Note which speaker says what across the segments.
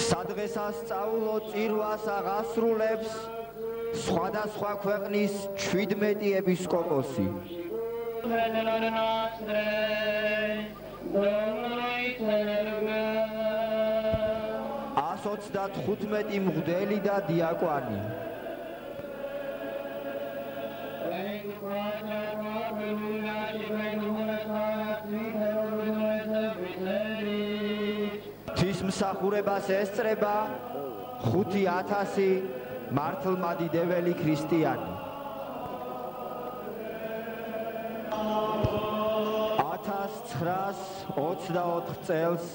Speaker 1: სადღესასწაულო წირვას აღასრულებს სხვადასხვა ქვეყნის 17 ეპისკოპოსი. 135 მღვდელი და დიაკვანი. ღვთისმსახურებას ესწრება 5000 მართლმადიდებელი ქრისტიანი. 1924 წელს,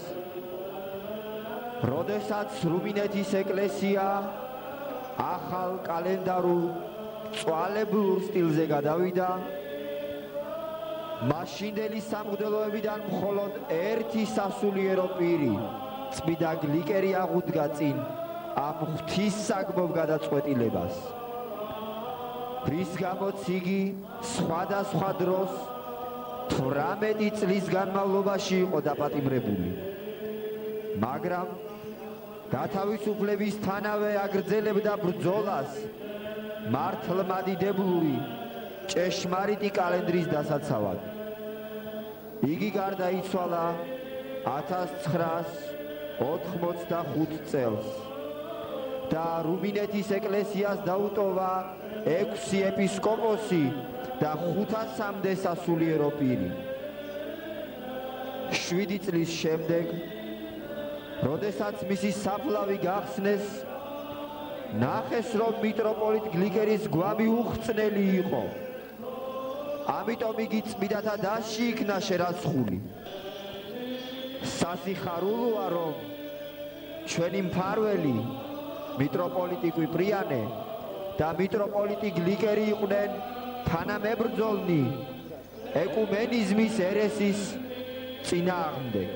Speaker 1: როდესაც რუმინეთის ეკლესია ახალ კალენდარულ წვალებულ სტილზე გადავიდა, მაშინდელი სამღვდელოებიდან მხოლოდ ერთი სასულიერო პირი, წმინდა გლიკერი აღუდგა წინ ამ ღვთისსაგმოვ გადაწყვეტილებას, რის გამოც იგი სხვადასხვა დროს 18 წლის განმავლობაში იყო დაპატიმრებული. მაგრამ გათავისუფლების თანავე აგრძელებდა ბრძოლას მართლმადიდებლური ჭეშმარიტი კალენდრის დასაცავად. იგი გარდაიცვალა 1985 წელს და რუმინეთის ეკლესიას დაუტოვა 6 ეპისკოპოსი და 500-მდე სასულიერო პირი. 7 წლის შემდეგ, როდესაც მისი საფლავი გახსნეს, ნახეს, რომ მიტროპოლიტ გლიკერის გვამი უხრწნელი იყო. ამიტომ იგი წმინდათა დასში იქნა შერაცხული. სასიხარულოა, რომ ჩვენი მფარველი მიტროპოლიტი კვიპრიანე და მიტროპოლიტი გლიკერი იყვნენ თანამებრძოლნი ეკუმენიზმის ერესის წინააღმდეგ.